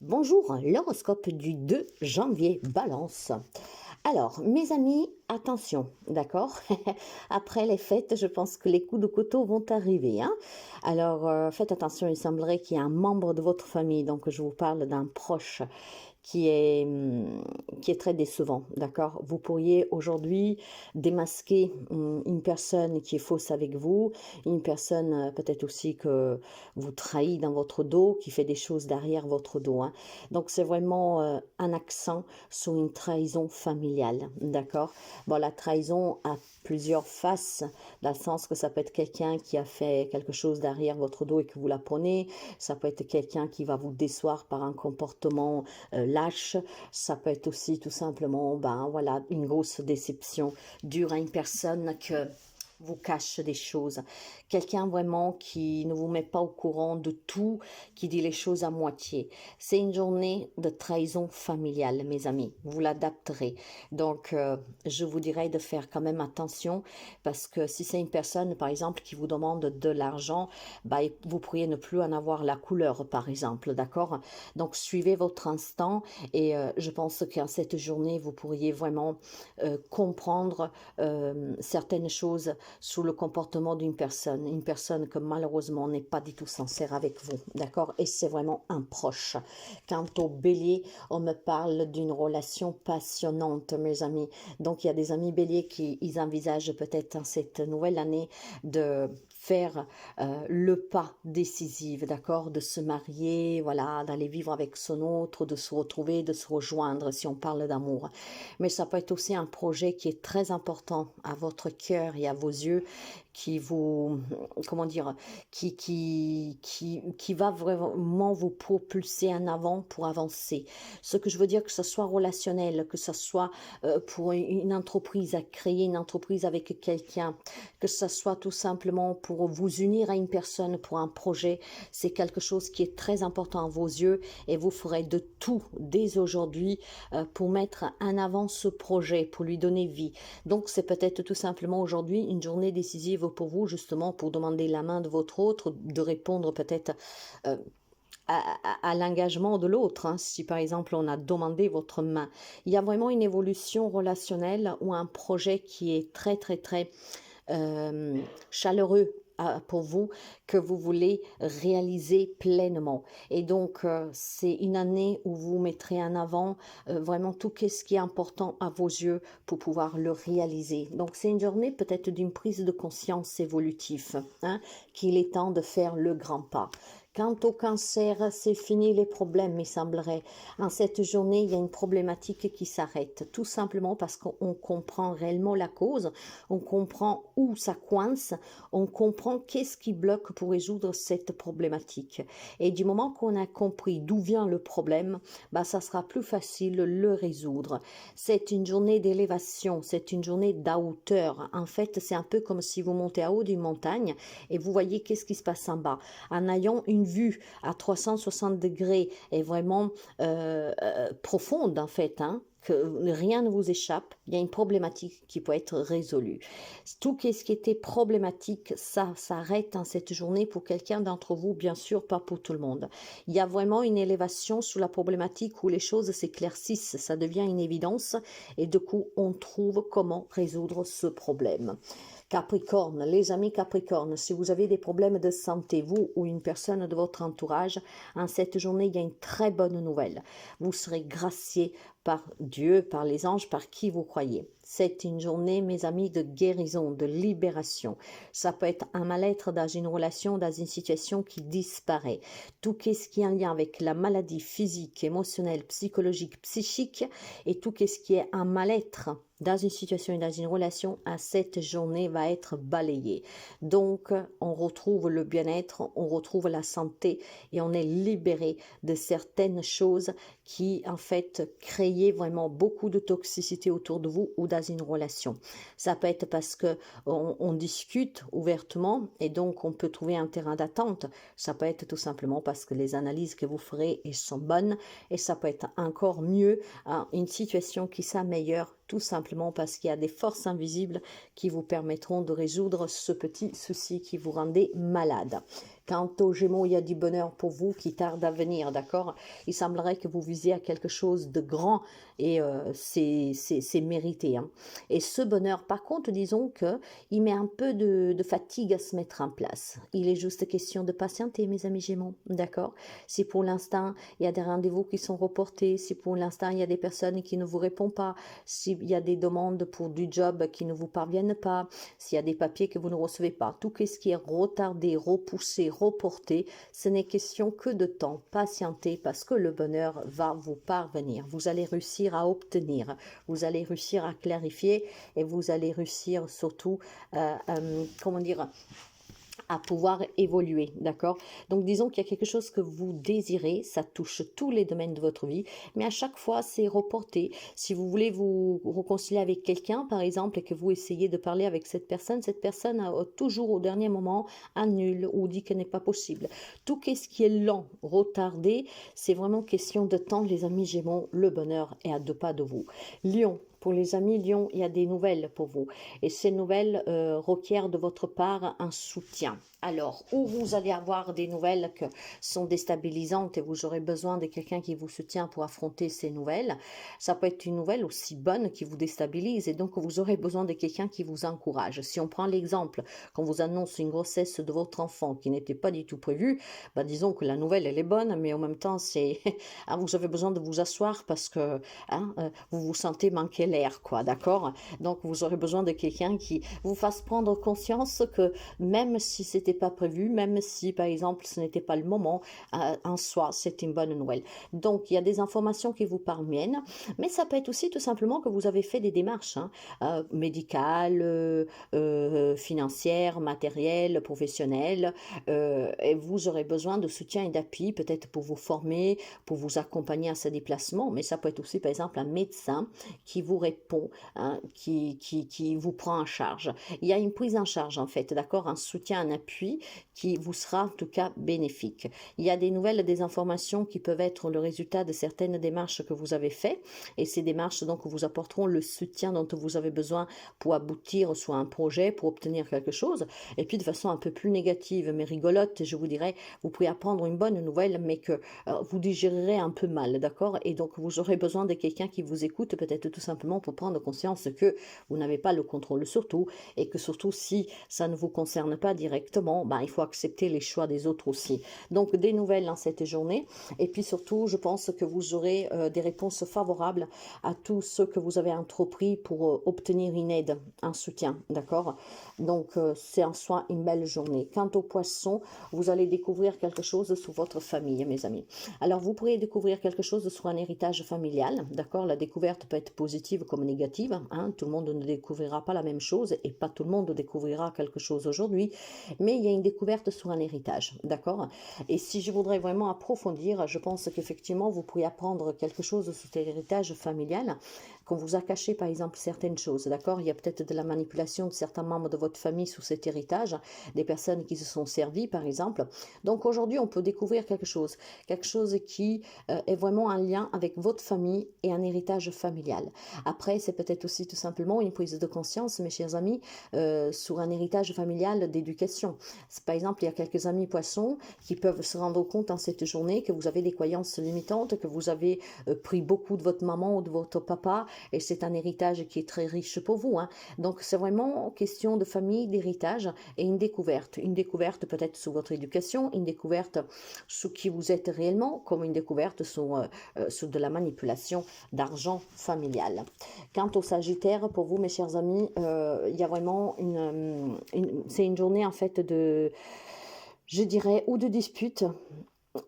Bonjour, l'horoscope du 2 janvier, Balance. Alors, mes amis, attention, d'accord? Après les fêtes, je pense que les coups de couteau vont arriver, hein? Alors, faites attention, il semblerait qu'il y ait un membre de votre famille, donc je vous parle d'un proche qui est très décevant, d'accord? Vous pourriez aujourd'hui démasquer une personne qui est fausse avec vous, une personne peut-être aussi que vous trahit dans votre dos, qui fait des choses derrière votre dos, hein. Donc c'est vraiment un accent sur une trahison familiale, d'accord? Bon, la trahison a plusieurs faces, dans le sens que ça peut être quelqu'un qui a fait quelque chose derrière votre dos et que vous l'apprenez, ça peut être quelqu'un qui va vous décevoir par un comportement lâche, ça peut être aussi tout simplement, ben voilà, une grosse déception dure à une personne que vous cache des choses. Quelqu'un vraiment qui ne vous met pas au courant de tout, qui dit les choses à moitié. C'est une journée de trahison familiale, mes amis. Vous l'adapterez. Donc, je vous dirais de faire quand même attention parce que si c'est une personne, par exemple, qui vous demande de l'argent, bah, vous pourriez ne plus en avoir la couleur, par exemple, d'accord? Donc, suivez votre instinct et je pense qu'en cette journée, vous pourriez vraiment comprendre certaines choses sous le comportement d'une personne que malheureusement n'est pas du tout sincère avec vous, d'accord? Et c'est vraiment un proche. Quant au bélier, on me parle d'une relation passionnante, mes amis. Donc il y a des amis béliers qui ils envisagent peut-être en cette nouvelle année de faire le pas décisif, d'accord, de se marier, voilà, d'aller vivre avec son autre, de se retrouver, de se rejoindre, si on parle d'amour. Mais ça peut être aussi un projet qui est très important à votre cœur et à vos yeux, qui vous, comment dire, qui va vraiment vous propulser en avant pour avancer. Ce que je veux dire, que ce soit relationnel, que ce soit pour une entreprise, à créer une entreprise avec quelqu'un, que ce soit tout simplement pour vous unir à une personne pour un projet, c'est quelque chose qui est très important à vos yeux et vous ferez de tout dès aujourd'hui pour mettre en avant ce projet, pour lui donner vie. Donc c'est peut-être tout simplement aujourd'hui une journée décisive pour vous, justement pour demander la main de votre autre, de répondre peut-être à l'engagement de l'autre, hein, si par exemple on a demandé votre main. Il y a vraiment une évolution relationnelle ou un projet qui est très très très chaleureux pour vous, que vous voulez réaliser pleinement. Et donc, c'est une année où vous mettrez en avant vraiment tout ce qui est important à vos yeux pour pouvoir le réaliser. Donc, c'est une journée peut-être d'une prise de conscience évolutive, hein, qu'il est temps de faire le grand pas. Quant au cancer, c'est fini les problèmes, il semblerait. En cette journée, il y a une problématique qui s'arrête, tout simplement parce qu'on comprend réellement la cause, on comprend où ça coince, on comprend qu'est-ce qui bloque pour résoudre cette problématique. Et du moment qu'on a compris d'où vient le problème, bah, ça sera plus facile de le résoudre. C'est une journée d'élévation, c'est une journée d'à hauteur. En fait, c'est un peu comme si vous montez à haut d'une montagne et vous voyez qu'est-ce qui se passe en bas. En ayant une vue à 360 degrés et vraiment profonde en fait, hein, que rien ne vous échappe, il y a une problématique qui peut être résolue. Tout ce qui était problématique, ça s'arrête en cette journée pour quelqu'un d'entre vous, bien sûr, pas pour tout le monde. Il y a vraiment une élévation sous la problématique où les choses s'éclaircissent, ça devient une évidence et du coup, on trouve comment résoudre ce problème. Capricorne, les amis Capricorne, si vous avez des problèmes de santé, vous ou une personne de votre entourage, en cette journée, il y a une très bonne nouvelle. Vous serez gracié par Dieu, par les anges, par qui vous croyez. C'est une journée, mes amis, de guérison, de libération. Ça peut être un mal-être dans une relation, dans une situation qui disparaît. Tout ce qui est en lien avec la maladie physique, émotionnelle, psychologique, psychique, et tout ce qui est un mal-être dans une situation et dans une relation, à cette journée va être balayé. Donc, on retrouve le bien-être, on retrouve la santé et on est libéré de certaines choses qui, en fait, créaient vraiment beaucoup de toxicité autour de vous ou dans une relation. Ça peut être parce que on discute ouvertement et donc on peut trouver un terrain d'attente. Ça peut être tout simplement parce que les analyses que vous ferez sont bonnes et ça peut être encore mieux, hein, une situation qui s'améliore tout simplement parce qu'il y a des forces invisibles qui vous permettront de résoudre ce petit souci qui vous rendait malade. Quant aux Gémeaux, il y a du bonheur pour vous qui tarde à venir, d'accord? Il semblerait que vous visiez à quelque chose de grand et c'est mérité, hein. Et ce bonheur, par contre, disons que il met un peu de fatigue à se mettre en place. Il est juste question de patienter, mes amis Gémeaux, d'accord? Si pour l'instant, il y a des rendez-vous qui sont reportés, si pour l'instant, il y a des personnes qui ne vous répondent pas, s'il y a des demandes pour du job qui ne vous parviennent pas, s'il y a des papiers que vous ne recevez pas, tout ce qui est retardé, repoussé, reporté, ce n'est question que de temps. Patientez parce que le bonheur va vous parvenir. Vous allez réussir à obtenir, vous allez réussir à clarifier et vous allez réussir surtout, comment dire, à pouvoir évoluer, d'accord? Donc disons qu'il y a quelque chose que vous désirez, ça touche tous les domaines de votre vie, mais à chaque fois c'est reporté. Si vous voulez vous réconcilier avec quelqu'un, par exemple, et que vous essayez de parler avec cette personne a toujours au dernier moment annule ou dit qu'elle n'est pas possible. Tout ce qui est lent, retardé, c'est vraiment question de temps, les amis Gémeaux, le bonheur est à 2 pas de vous. Lion. Pour les amis Lion, il y a des nouvelles pour vous. Et ces nouvelles requièrent de votre part un soutien. Alors, où vous allez avoir des nouvelles qui sont déstabilisantes et vous aurez besoin de quelqu'un qui vous soutient pour affronter ces nouvelles, ça peut être une nouvelle aussi bonne qui vous déstabilise et donc vous aurez besoin de quelqu'un qui vous encourage. Si on prend l'exemple, quand vous annonce une grossesse de votre enfant qui n'était pas du tout prévue, bah disons que la nouvelle elle est bonne, mais en même temps c'est, hein, vous avez besoin de vous asseoir parce que hein, vous vous sentez manquer l'air, quoi, d'accord? Donc vous aurez besoin de quelqu'un qui vous fasse prendre conscience que même si c'était pas prévu, même si par exemple ce n'était pas le moment, en soi c'est une bonne nouvelle. Donc il y a des informations qui vous parviennent, mais ça peut être aussi tout simplement que vous avez fait des démarches hein, médicales, financières, matérielles, professionnelles, et vous aurez besoin de soutien et d'appui, peut-être pour vous former, pour vous accompagner à ce déplacement, mais ça peut être aussi par exemple un médecin qui vous répond, hein, qui vous prend en charge. Il y a une prise en charge en fait, d'accord, un soutien, un appui qui vous sera en tout cas bénéfique. Il y a des nouvelles, des informations qui peuvent être le résultat de certaines démarches que vous avez faites et ces démarches donc vous apporteront le soutien dont vous avez besoin pour aboutir soit un projet, pour obtenir quelque chose. Et puis de façon un peu plus négative mais rigolote, je vous dirais, vous pouvez apprendre une bonne nouvelle mais que vous digérerez un peu mal, d'accord? Et donc vous aurez besoin de quelqu'un qui vous écoute peut-être tout simplement pour prendre conscience que vous n'avez pas le contrôle sur tout et que surtout si ça ne vous concerne pas directement, ben, il faut accepter les choix des autres aussi. Donc des nouvelles dans cette journée et puis surtout je pense que vous aurez des réponses favorables à tout ce que vous avez entrepris pour obtenir une aide, un soutien, d'accord? Donc c'est en soi une belle journée. Quant aux poissons, vous allez découvrir quelque chose sur votre famille, mes amis. Alors vous pourrez découvrir quelque chose sur un héritage familial, d'accord? La découverte peut être positive comme négative, hein? Tout le monde ne découvrira pas la même chose et pas tout le monde découvrira quelque chose aujourd'hui, mais il y a une découverte sur un héritage, d'accord? Et si je voudrais vraiment approfondir, je pense qu'effectivement vous pourriez apprendre quelque chose sur cet héritage familial, qu'on vous a caché par exemple certaines choses, d'accord? Il y a peut-être de la manipulation de certains membres de votre famille sous cet héritage, des personnes qui se sont servies par exemple. Donc aujourd'hui on peut découvrir quelque chose qui est vraiment un lien avec votre famille et un héritage familial. Après c'est peut-être aussi tout simplement une prise de conscience, mes chers amis, sur un héritage familial d'éducation. Par exemple il y a quelques amis poissons qui peuvent se rendre compte en cette journée que vous avez des croyances limitantes, que vous avez pris beaucoup de votre maman ou de votre papa et c'est un héritage qui est très riche pour vous, hein. Donc c'est vraiment question de famille, d'héritage et une découverte peut-être sur votre éducation, une découverte sur qui vous êtes réellement, comme une découverte sur de la manipulation d'argent familial. Quant au Sagittaire, pour vous mes chers amis, il y a vraiment c'est une journée en fait de, je dirais, ou de dispute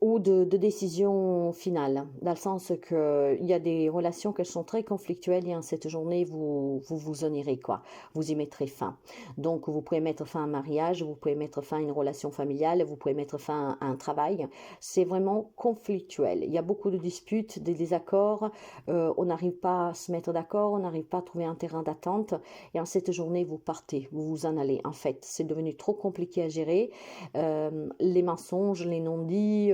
ou de décision finale, dans le sens que il y a des relations qui sont très conflictuelles et en cette journée, vous en irez, quoi. Vous y mettrez fin. Donc, vous pouvez mettre fin à un mariage, vous pouvez mettre fin à une relation familiale, vous pouvez mettre fin à un travail. C'est vraiment conflictuel. Il y a beaucoup de disputes, des désaccords, on n'arrive pas à se mettre d'accord, on n'arrive pas à trouver un terrain d'attente et en cette journée, vous partez, vous vous en allez. En fait, c'est devenu trop compliqué à gérer. Les mensonges, les non-dits,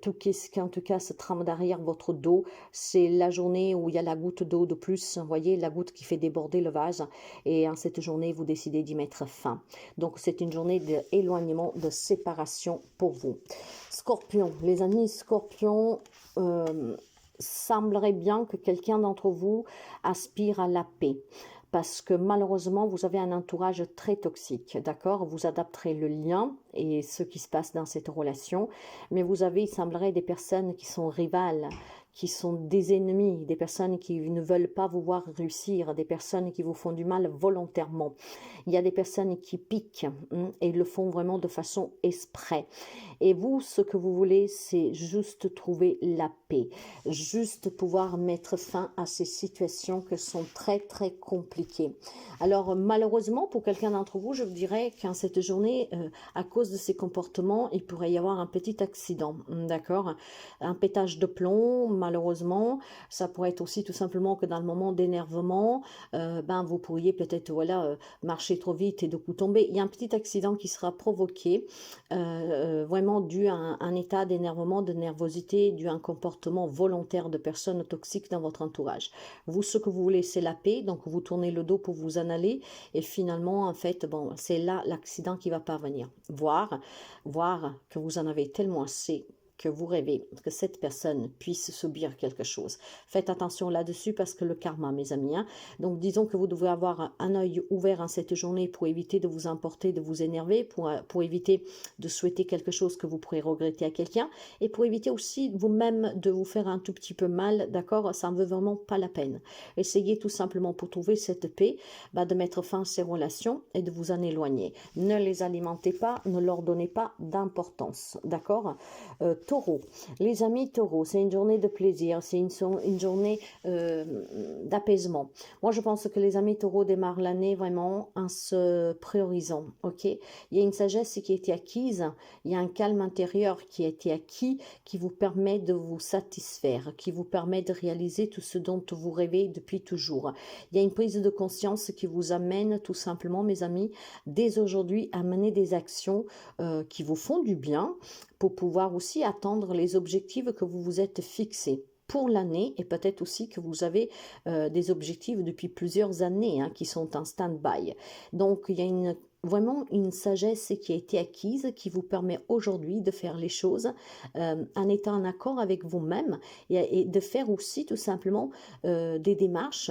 tout ce qui en tout cas se trame derrière votre dos. C'est la journée où il y a la goutte d'eau de plus, vous voyez, la goutte qui fait déborder le vase. Et en cette journée, vous décidez d'y mettre fin. Donc, c'est une journée d'éloignement, de séparation pour vous. Scorpion, les amis Scorpion, semblerait bien que quelqu'un d'entre vous aspire à la paix. Parce que malheureusement, vous avez un entourage très toxique, d'accord? Vous adapterez le lien et ce qui se passe dans cette relation, mais vous avez, il semblerait, des personnes qui sont rivales, qui sont des ennemis, des personnes qui ne veulent pas vous voir réussir, des personnes qui vous font du mal volontairement. Il y a des personnes qui piquent et le font vraiment de façon exprès. Et vous, ce que vous voulez, c'est juste trouver la paix, juste pouvoir mettre fin à ces situations qui sont très, très compliquées. Alors, malheureusement, pour quelqu'un d'entre vous, je vous dirais qu'en cette journée, à cause de ces comportements, il pourrait y avoir un petit accident, d'accord? Un pétage de plomb, malheureusement. Ça pourrait être aussi tout simplement que dans le moment d'énervement, vous pourriez peut-être marcher trop vite et de coup tomber. Il y a un petit accident qui sera provoqué, vraiment dû à un état d'énervement, de nervosité, dû à un comportement volontaire de personnes toxiques dans votre entourage. Vous, ce que vous voulez, c'est la paix, donc vous tournez le dos pour vous en aller, et finalement, en fait, c'est là l'accident qui va parvenir. Voir que vous en avez tellement assez, que vous rêvez que cette personne puisse subir quelque chose. Faites attention là-dessus parce que le karma, mes amis. Donc, disons que vous devez avoir un œil ouvert en cette journée pour éviter de vous emporter, de vous énerver, pour éviter de souhaiter quelque chose que vous pourrez regretter à quelqu'un et pour éviter aussi vous-même de vous faire un tout petit peu mal, d'accord? Ça ne veut vraiment pas la peine. Essayez tout simplement pour trouver cette paix, de mettre fin à ces relations et de vous en éloigner. Ne les alimentez pas, ne leur donnez pas d'importance, d'accord? Taureau, les amis taureaux, c'est une journée de plaisir, c'est une journée d'apaisement. Moi, je pense que les amis taureaux démarrent l'année vraiment en se priorisant, ok? Il y a une sagesse qui a été acquise, il y a un calme intérieur qui a été acquis, qui vous permet de vous satisfaire, qui vous permet de réaliser tout ce dont vous rêvez depuis toujours. Il y a une prise de conscience qui vous amène tout simplement, mes amis, dès aujourd'hui à mener des actions qui vous font du bien, pour pouvoir aussi atteindre les objectifs que vous vous êtes fixés pour l'année et peut-être aussi que vous avez des objectifs depuis plusieurs années qui sont en stand-by. Donc, il y a vraiment une sagesse qui a été acquise qui vous permet aujourd'hui de faire les choses en étant en accord avec vous-même et de faire aussi tout simplement des démarches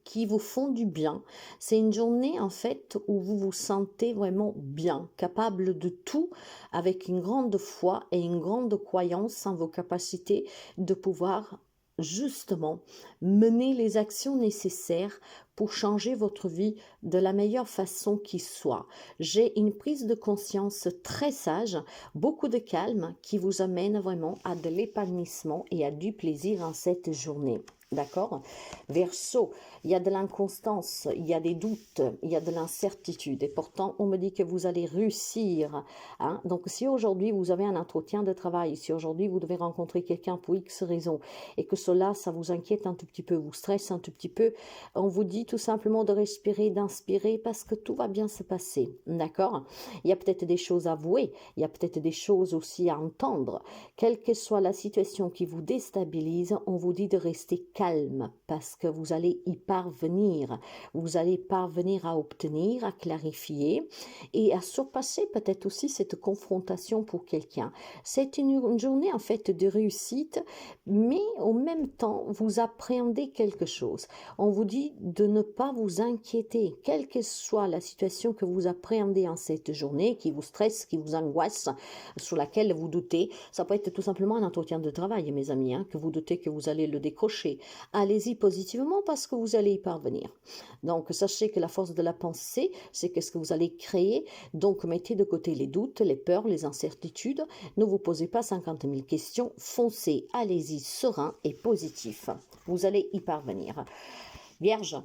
qui vous font du bien. C'est une journée en fait où vous vous sentez vraiment bien, capable de tout, avec une grande foi et une grande croyance en vos capacités de pouvoir justement mener les actions nécessaires pour changer votre vie de la meilleure façon qui soit. J'ai une prise de conscience très sage, beaucoup de calme qui vous amène vraiment à de l'épanouissement et à du plaisir en cette journée. D'accord? Verseau, il y a de l'inconstance, il y a des doutes, il y a de l'incertitude et pourtant on me dit que vous allez réussir. Donc si aujourd'hui vous avez un entretien de travail, si aujourd'hui vous devez rencontrer quelqu'un pour X raison et que cela, ça vous inquiète un tout petit peu, vous stresse un tout petit peu, on vous dit tout simplement de respirer, d'inspirer parce que tout va bien se passer. D'accord? Il y a peut-être des choses à avouer, il y a peut-être des choses aussi à entendre. Quelle que soit la situation qui vous déstabilise, on vous dit de rester calme parce que vous allez y parvenir. Vous allez parvenir à obtenir, à clarifier et à surpasser peut-être aussi cette confrontation pour quelqu'un. C'est une journée en fait de réussite, mais en même temps, vous appréhendez quelque chose. On vous dit de ne pas vous inquiéter, quelle que soit la situation que vous appréhendez en cette journée, qui vous stresse, qui vous angoisse, sur laquelle vous doutez. Ça peut être tout simplement un entretien de travail, mes amis, que vous doutez que vous allez le décrocher. Allez-y positivement parce que vous allez y parvenir. Donc, sachez que la force de la pensée, c'est qu'est-ce que vous allez créer. Donc, mettez de côté les doutes, les peurs, les incertitudes. Ne vous posez pas 50 000 questions. Foncez, allez-y, serein et positif. Vous allez y parvenir. Vierge,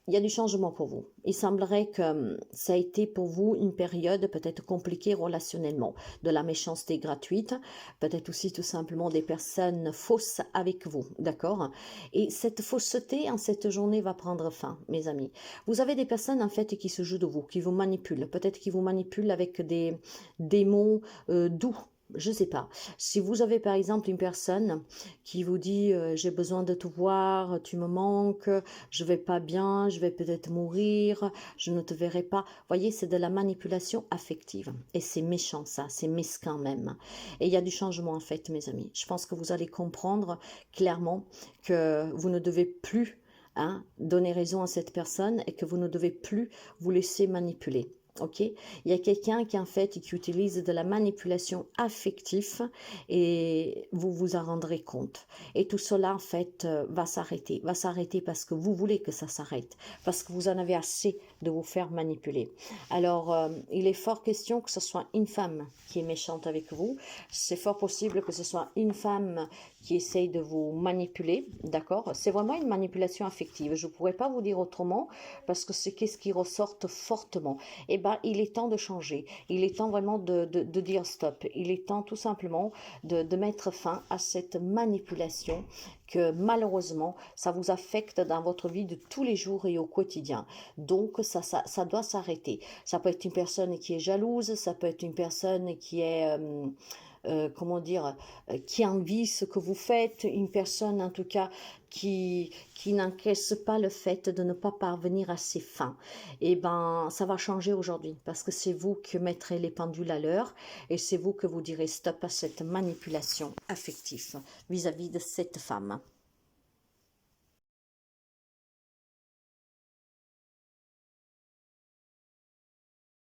il y a du changement pour vous. Il semblerait que ça a été pour vous une période peut-être compliquée relationnellement, de la méchanceté gratuite, peut-être aussi tout simplement des personnes fausses avec vous, d'accord? Et cette fausseté en cette journée va prendre fin, mes amis. Vous avez des personnes en fait qui se jouent de vous, qui vous manipulent, peut-être qui vous manipulent avec des mots doux, Je sais pas. Si vous avez par exemple une personne qui vous dit j'ai besoin de te voir, tu me manques, je vais pas bien, je vais peut-être mourir, je ne te verrai pas. Voyez, c'est de la manipulation affective et c'est méchant ça, c'est mesquin même. Et il y a du changement en fait, mes amis. Je pense que vous allez comprendre clairement que vous ne devez plus donner raison à cette personne et que vous ne devez plus vous laisser manipuler. Ok, il y a quelqu'un qui en fait qui utilise de la manipulation affective et vous vous en rendrez compte. Et tout cela en fait va s'arrêter parce que vous voulez que ça s'arrête, parce que vous en avez assez de vous faire manipuler. Alors il est fort question que ce soit une femme qui est méchante avec vous, c'est fort possible que ce soit une femme qui essaye de vous manipuler, d'accord? C'est vraiment une manipulation affective, je ne pourrais pas vous dire autrement parce que c'est qu'est-ce qui ressort fortement. Eh ben, il est temps de changer. Il est temps vraiment de dire stop. Il est temps tout simplement de mettre fin à cette manipulation que malheureusement, ça vous affecte dans votre vie de tous les jours et au quotidien. Donc, ça doit s'arrêter. Ça peut être une personne qui est jalouse, ça peut être une personne qui est... comment dire, qui envie ce que vous faites, une personne en tout cas qui n'encaisse pas le fait de ne pas parvenir à ses fins. Et ben, ça va changer aujourd'hui parce que c'est vous qui mettrez les pendules à l'heure et c'est vous que vous direz stop à cette manipulation affective vis-à-vis de cette femme.